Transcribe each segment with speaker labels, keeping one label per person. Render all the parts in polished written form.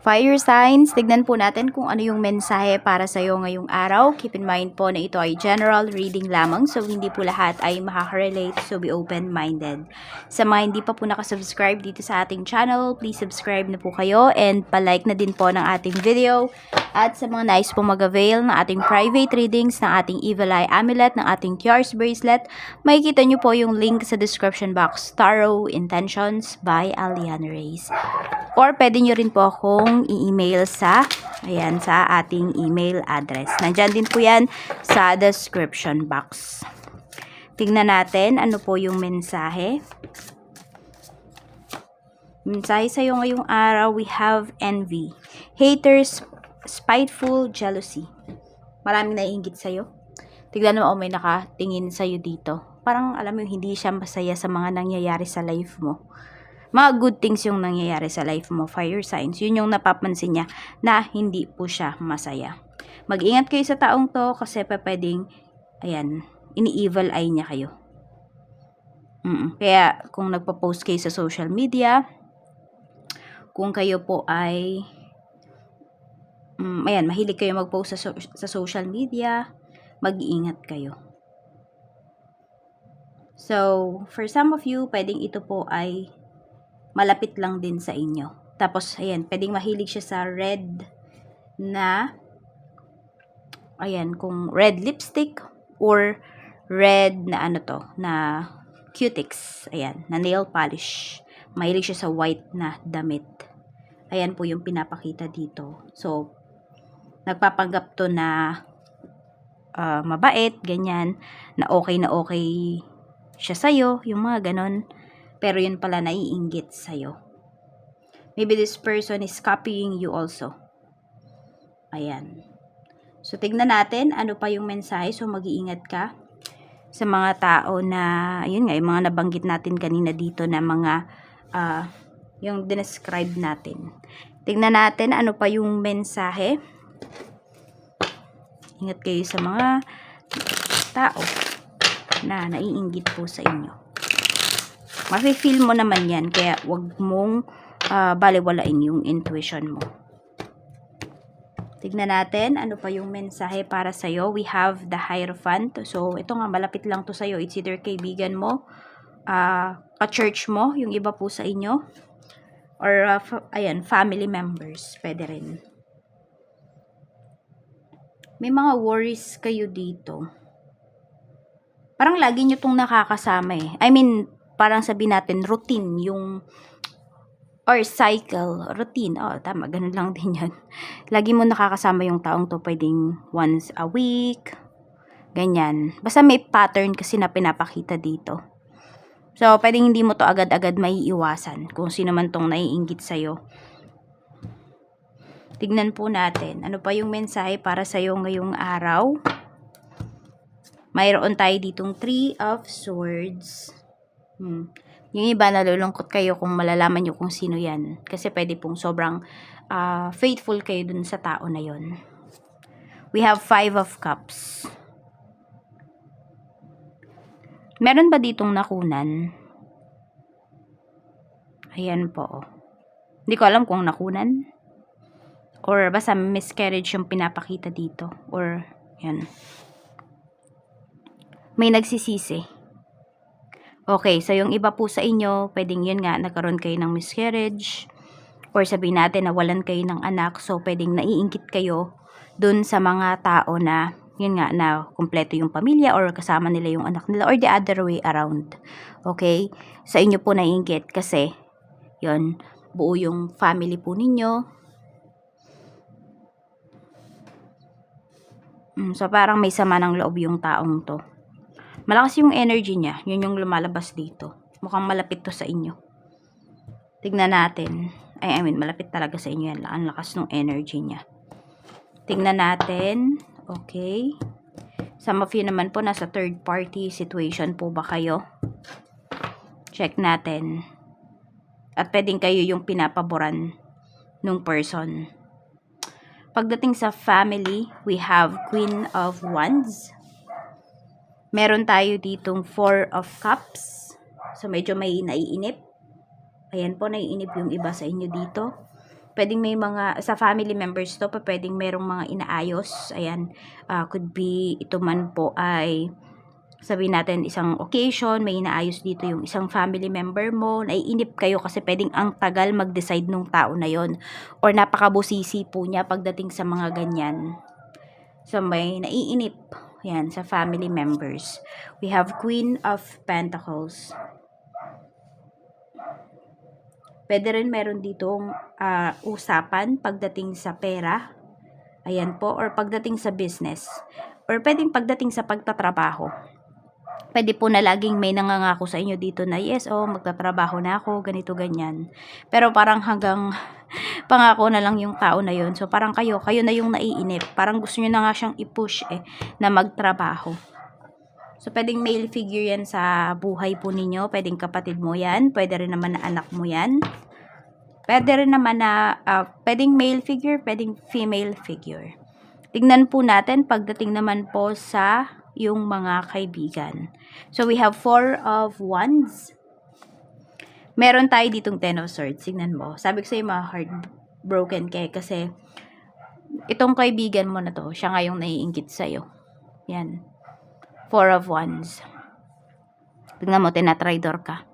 Speaker 1: Fire signs, tignan po natin kung ano yung mensahe para sa iyo ngayong araw. Keep in mind po na ito ay general reading lamang, so hindi po lahat ay makaka-relate, so be open-minded. Sa mga hindi pa po nakasubscribe dito sa ating channel, please subscribe na po kayo and palike na din po ng ating video. At sa mga nais po mag-avail ng ating private readings, ng ating Evil Eye Amulet, ng ating QR's Bracelet, makikita nyo po yung link sa description box, Tarot Intentions by Aliana Reyes. Or pwede nyo rin po akong i-email sa ating email address. Nandyan din po yan sa description box. Tingnan natin ano po yung mensahe. Mensahe sa'yo ngayong araw, we have envy, haters, spiteful, jealousy. Maraming naiinggit sa'yo. Tignan mo, may nakatingin sa'yo dito. Parang alam mo, hindi siya masaya sa mga nangyayari sa life mo. Mga good things yung nangyayari sa life mo, fire signs. Yun yung napapansin niya na hindi po siya masaya. Mag-ingat kayo sa taong to kasi pwedeng, ini-evil eye niya kayo. Kaya kung nagpa-post kayo sa social media, kung kayo po ay, mahilig kayo mag-post sa social media, mag-iingat kayo. So, for some of you, pwedeng ito po ay malapit lang din sa inyo. Tapos, pwedeng mahilig siya sa red na, kung red lipstick or red na na cutics. Na nail polish. Mahilig siya sa white na damit. Ayan po yung pinapakita dito. So, nagpapanggap to na mabait, ganyan, na okay siya sa'yo, yung mga ganon. Pero yun pala naiinggit sa'yo. Maybe this person is copying you also. Ayan. So, tignan natin ano pa yung mensahe. So, mag-iingat ka sa mga tao na, yung mga nabanggit natin kanina dito na mga, yung dinescribe natin. Tignan natin ano pa yung mensahe. Ingat kayo sa mga tao na naiinggit po sa inyo. Mafe-feel mo naman yan, kaya wag mong baliwalain yung intuition mo. Tignan natin, ano pa yung mensahe para sa'yo. We have the Hierophant. So, ito nga, malapit lang to sa'yo. It's either kaibigan mo, ka-church mo, yung iba po sa inyo, or, family members. Pwede rin. May mga worries kayo dito. Parang lagi nyo tong nakakasama eh. Parang sabihin natin, routine, or cycle, routine, tama, ganun lang din yan. Lagi mo nakakasama yung taong to, pwedeng once a week, ganyan. Basta may pattern kasi na pinapakita dito. So, pwedeng hindi mo to agad-agad maiiwasan, kung sino man tong naiinggit sa'yo. Tignan po natin, ano pa yung mensahe para sa'yo ngayong araw. Mayroon tayo ditong 3 of Swords. Yung iba nalulungkot kayo kung malalaman nyo kung sino yan. Kasi pwede pong sobrang faithful kayo dun sa tao na yon. We have 5 of Cups. Meron ba ditong nakunan? Ayan po. Hindi ko alam kung nakunan. Or basta miscarriage yung pinapakita dito. Or, yan. May nagsisisi. Okay, so yung iba po sa inyo, pwedeng yun nga, nagkaroon kayo ng miscarriage, or sabihin natin nawalan kayo ng anak, so pwedeng naiinggit kayo dun sa mga tao na, yun nga, na kumpleto yung pamilya, or kasama nila yung anak nila, or the other way around. Okay? Sa inyo po naiinggit kasi, yun, buo yung family po ninyo. So parang may sama ng loob yung taong to. Malakas yung energy niya. Yun yung lumalabas dito. Mukhang malapit to sa inyo. Tignan natin. Malapit talaga sa inyo yan. Ang lakas ng energy niya. Tignan natin. Okay. Some of you naman po, nasa third party situation po ba kayo? Check natin. At pwedeng kayo yung pinapaboran nung person. Pagdating sa family, we have Queen of Wands. Meron tayo ditong 4 of Cups. So, medyo may naiinip. Ayan po, naiinip yung iba sa inyo dito. Pwedeng may mga, sa family members to, pwedeng merong mga inaayos. Ayan, could be, ito man po ay, sabihin natin isang occasion, may inaayos dito yung isang family member mo, naiinip kayo kasi pwedeng ang tagal mag-decide nung tao na yon, or napakabusisi po niya pagdating sa mga ganyan. So, may naiinip. Yan, sa family members. We have Queen of Pentacles. Pwede rin meron ditong usapan pagdating sa pera. Ayan po. Or pagdating sa business. Or pwedeng pagdating sa pagtatrabaho. Pwede po na laging may nangangako sa inyo dito na, yes, magtatrabaho na ako, ganito, ganyan. Pero parang hanggang pangako na lang yung tao na yun. So, parang kayo na yung naiinip. Parang gusto nyo na nga siyang i-push na magtrabaho. So, pwedeng male figure yan sa buhay po ninyo. Pwedeng kapatid mo yan. Pwede rin naman na anak mo yan. Pwede rin naman na, pwedeng male figure, pwedeng female figure. Tignan po natin pagdating naman po sa yung mga kaibigan. So, we have 4 of Wands. Meron tayo ditong 10 of Swords. Tignan mo. Sabi ko sa'yo, mga heartbroken kayo kasi itong kaibigan mo na to, siya nga yung naiinggit sa'yo. Yan. 4 of Wands. Tignan mo, tinatridor ka.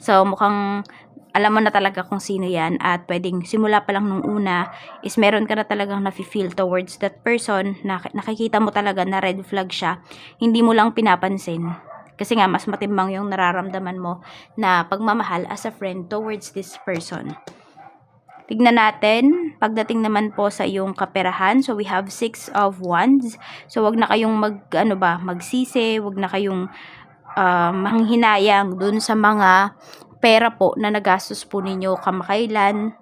Speaker 1: So, mukhang alam mo na talaga kung sino yan at pwedeng simula pa lang nung una is meron ka na talagang nafe-feel towards that person na nakikita mo talaga na red flag siya. Hindi mo lang pinapansin. Kasi nga, mas matimbang yung nararamdaman mo na pagmamahal as a friend towards this person. Tignan natin, pagdating naman po sa iyong kaperahan, so we have 6 of Wands. So, wag na kayong magsisi, wag na kayong manghinayang dun sa mga pera po na nagastos po ninyo kamakailan.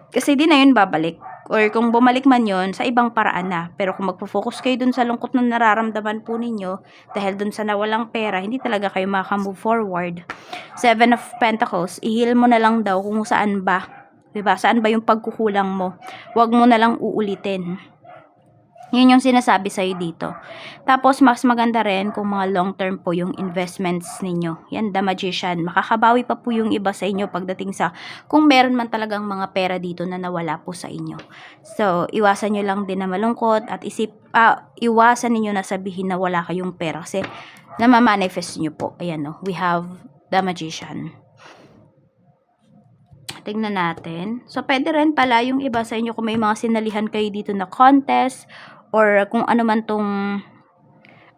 Speaker 1: Kasi di na yun babalik. Or kung bumalik man yun, sa ibang paraan na. Pero kung magpo-focus kayo dun sa lungkot na nararamdaman po ninyo, dahil dun sa nawalang pera, hindi talaga kayo makamove forward. 7 of Pentacles, i-heal mo na lang daw kung saan ba. Diba? Saan ba yung pagkukulang mo? Huwag mo na lang uulitin. Yun yung sinasabi sa'yo dito. Tapos, mas maganda rin kung mga long term po yung investments ninyo. Yan, The Magician. Makakabawi pa po yung iba sa inyo pagdating sa kung meron man talagang mga pera dito na nawala po sa inyo. So, iwasan nyo lang din na malungkot at iwasan ninyo na sabihin na wala kayong pera kasi namamanifest nyo po. Ayan, no? We have The Magician. Tingnan natin. So, pwede rin pala yung iba sa inyo kung may mga sinalihan kayo dito na contest or kung ano man tong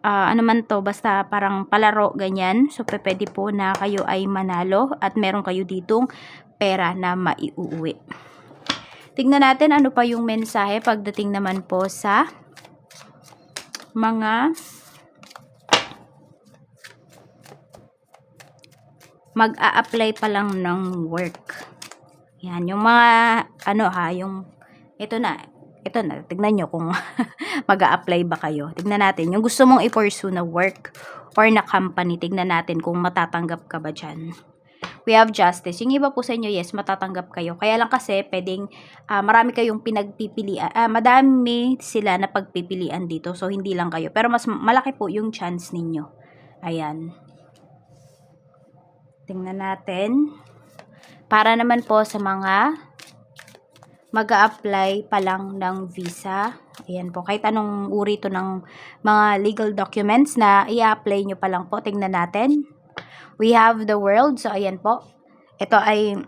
Speaker 1: ano man to, basta parang palaro, ganyan. So, pwede po na kayo ay manalo at meron kayo ditong pera na maiuwi. Tingnan natin ano pa yung mensahe pagdating naman po sa mga mag-a-apply pa lang ng work. Yan, yung mga yung ito na, tignan nyo kung mag-a-apply ba kayo. Tignan natin, yung gusto mong i-pursue na work or na company, tignan natin kung matatanggap ka ba dyan. We have Justice. Yung iba po sa inyo, yes, matatanggap kayo. Kaya lang kasi, pwedeng marami kayong pinagpipilian. Madami sila na pagpipilian dito. So, hindi lang kayo. Pero mas malaki po yung chance ninyo. Ayan. Tingnan natin. Para naman po sa mga mag-a-apply pa lang ng visa. Ayan po. Kahit anong uri ito ng mga legal documents na i-apply nyo pa lang po. Tingnan natin. We have the world. So, ayan po. Ito ay,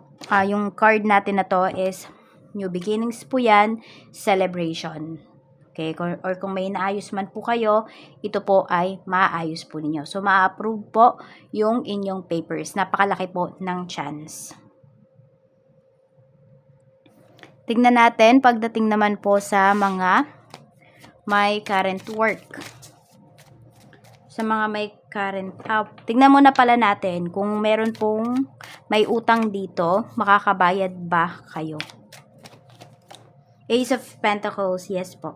Speaker 1: yung card natin na to is new beginnings po yan. Celebration. Okay? Or kung may naayos man po kayo, ito po ay maayos po ninyo. So, ma-approve po yung inyong papers. Napakalaki po ng chance. Tignan natin pagdating naman po sa mga may current work. Sa mga may current, tignan muna pala natin kung meron pong may utang dito, makakabayad ba kayo? Ace of Pentacles, yes po.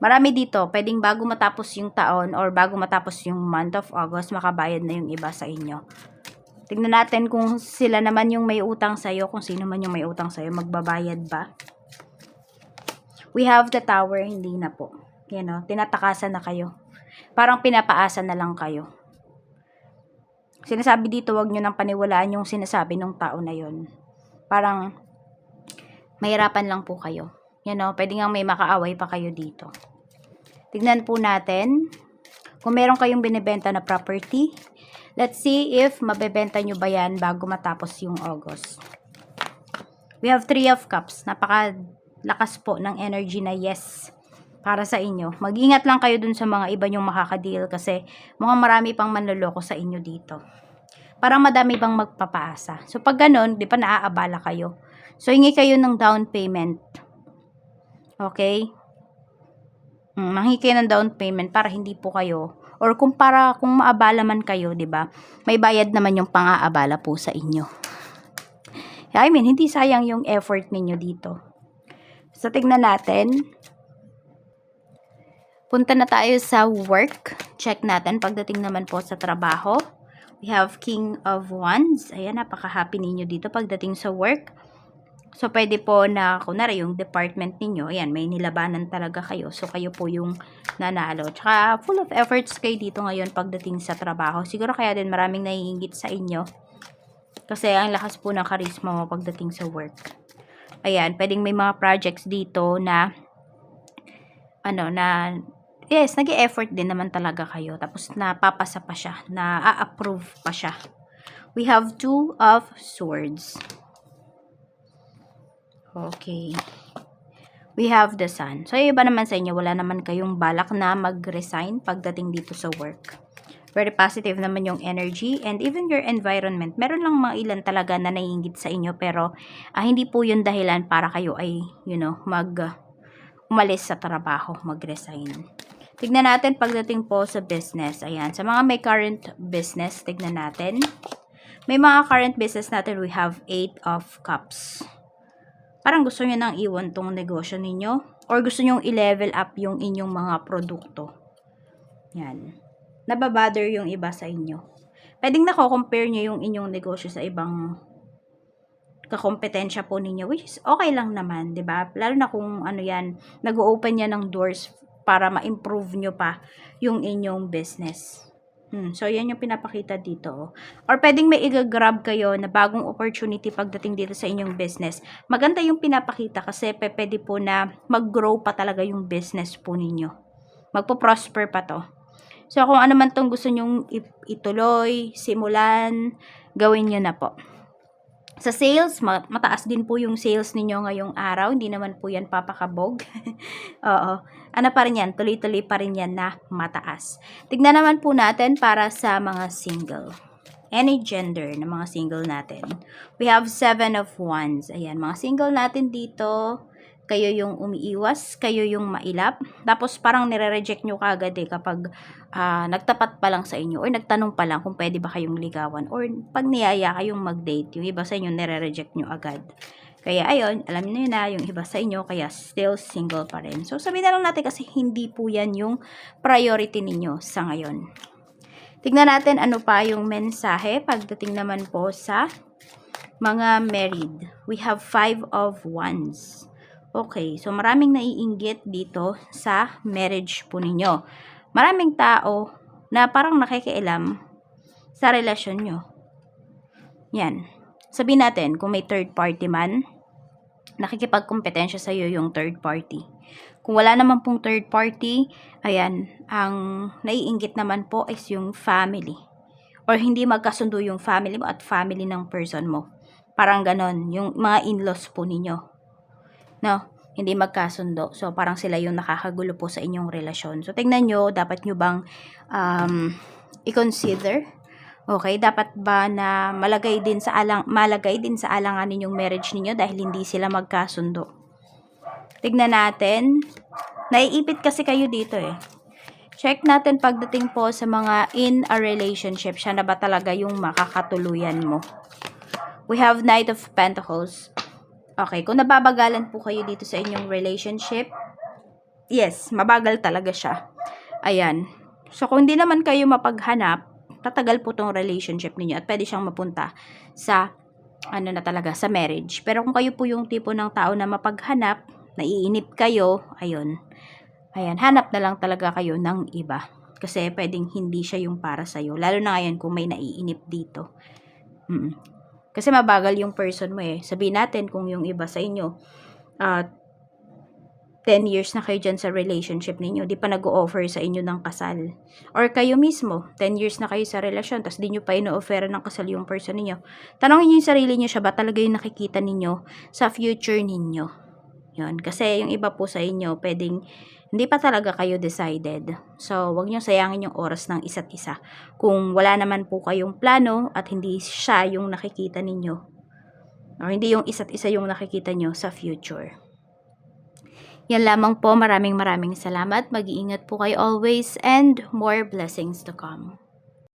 Speaker 1: Marami dito, pwedeng bago matapos yung taon or bago matapos yung month of August, makabayad na yung iba sa inyo. Tignan natin kung sila naman yung may utang sa'yo, kung sino man yung may utang sa'yo, magbabayad ba? We have the Tower, hindi na po. Yan o, tinatakasan na kayo. Parang pinapaasa na lang kayo. Sinasabi dito, wag nyo nang paniwalaan yung sinasabi ng tao na yon. Parang, Mahirapan lang po kayo. Yan o, pwede nga may makaaway pa kayo dito. Tignan po natin kung meron kayong binibenta na property. Let's see if mabebenta nyo ba yan bago matapos yung August. We have 3 of Cups. Napakalakas po ng energy na yes para sa inyo. Mag-ingat lang kayo dun sa mga iba nyong makakadeal kasi mukhang marami pang manloloko sa inyo dito. Parang madami bang magpapaasa. So pag ganun, di pa naaabala kayo. So hingi kayo ng down payment. Okay? Manghingi kayo ng down payment para hindi po kayo, or kung maabala man kayo, di ba? May bayad naman yung pang-aabala po sa inyo. I mean, hindi sayang yung effort ninyo dito. So tignan natin. Punta na tayo sa work. Check natin pagdating naman po sa trabaho. We have King of Wands. Ayan, napaka-happy ninyo dito pagdating sa work. So, pwede po na, kunwari, yung department ninyo, ayan, may nilabanan talaga kayo. So, kayo po yung nanalo. Tsaka, full of efforts kayo dito ngayon pagdating sa trabaho. Siguro kaya din maraming naiingit sa inyo. Kasi, ang lakas po ng charisma mo pagdating sa work. Ayan, pwedeng may mga projects dito na, yes, nag-e-effort din naman talaga kayo. Tapos, napapasa pa siya. Na-approve pa siya. We have 2 of Swords. Okay. We have the Sun. So, yung iba naman sa inyo, wala naman kayong balak na mag-resign pagdating dito sa work. Very positive naman yung energy. And even your environment. Meron lang mga ilan talaga na naiingit sa inyo. Pero, hindi po yun dahilan para kayo ay, umalis sa trabaho, mag-resign. Tignan natin pagdating po sa business. Ayan, sa mga may current business, tignan natin. May mga current business natin, we have 8 of Cups. Parang gusto nyo nang iwan tong negosyo ninyo. Or gusto nyo i-level up yung inyong mga produkto. Yan. Nababother yung iba sa inyo. Pwedeng nako-compare nyo yung inyong negosyo sa ibang kakompetensya po ninyo, which is okay lang naman, 'di ba? Lalo na kung nag-o-open yan ng doors para ma-improve nyo pa yung inyong business. So, yan yung pinapakita dito. Or pwedeng may i-grab kayo na bagong opportunity pagdating dito sa inyong business. Maganda yung pinapakita kasi pwede po na mag-grow pa talaga yung business po ninyo. Magpo-prosper pa to. So, kung ano man tong gusto nyong ituloy, simulan, gawin nyo na po. Sa sales, mataas din po yung sales ninyo ngayong araw. Hindi naman po yan papakabog. Oo. Ano pa rin yan? Tuloy-tuloy pa rin yan na mataas. Tignan naman po natin para sa mga single. Any gender na mga single natin. We have 7 of Wands. Ayan, mga single natin dito. Kayo yung umiiwas, kayo yung mailap. Tapos parang nire-reject nyo kagad kapag nagtapat pa lang sa inyo or nagtanong pa lang kung pwede ba kayong ligawan or pag niyaya kayong mag-date, yung iba sa inyo nire-reject nyo agad. Kaya ayun, alam niyo na yung iba sa inyo, kaya still single pa rin. So sabihin na lang natin kasi hindi po yan yung priority ninyo sa ngayon. Tignan natin ano pa yung mensahe pagdating naman po sa mga married. We have 5 of Wands. Okay, so maraming naiinggit dito sa marriage po ninyo. Maraming tao na parang nakikialam sa relasyon nyo. Yan. Sabihin natin, kung may third party man, nakikipagkompetensya sa iyo yung third party. Kung wala naman pong third party, ayan, ang naiinggit naman po is yung family. Or hindi magkasundo yung family mo at family ng person mo. Parang ganon, yung mga in-laws po ninyo. No, hindi magkasundo. So, parang sila yung nakakagulo po sa inyong relasyon. So, tingnan nyo, dapat nyo bang i-consider? Okay, dapat ba na malagay din sa alanganin yung marriage niyo dahil hindi sila magkasundo? Tignan natin. Naiipit kasi kayo dito Check natin pagdating po sa mga in a relationship. Siya na ba talaga yung makakatuluyan mo? We have Knight of Pentacles. Okay, kung nababagalan po kayo dito sa inyong relationship, yes, mabagal talaga siya. Ayan. So, kung hindi naman kayo mapaghanap, tatagal po tong relationship ninyo at pwede siyang mapunta sa, sa marriage. Pero kung kayo po yung tipo ng tao na mapaghanap, naiinip kayo, ayun. Ayan, hanap na lang talaga kayo ng iba. Kasi pwedeng hindi siya yung para sa'yo. Lalo na ngayon kung may naiinip dito. Kasi mabagal yung person mo eh. Sabihin natin kung yung iba sa inyo, 10 years na kayo dyan sa relationship ninyo, di pa nag-o-offer sa inyo ng kasal. Or kayo mismo, 10 years na kayo sa relasyon, tapos di nyo pa ino-offer ng kasal yung person ninyo. Tanongin nyo yung sarili nyo, siya ba talaga yung nakikita ninyo sa future ninyo? Yun. Kasi yung iba po sa inyo, pwedeng hindi pa talaga kayo decided. So, wag nyo sayangin yung oras ng isa't isa. Kung wala naman po kayong plano at hindi siya yung nakikita ninyo, o hindi yung isa't isa yung nakikita nyo sa future. Yan lamang po. Maraming salamat. Mag-iingat po kayo always and more blessings to come.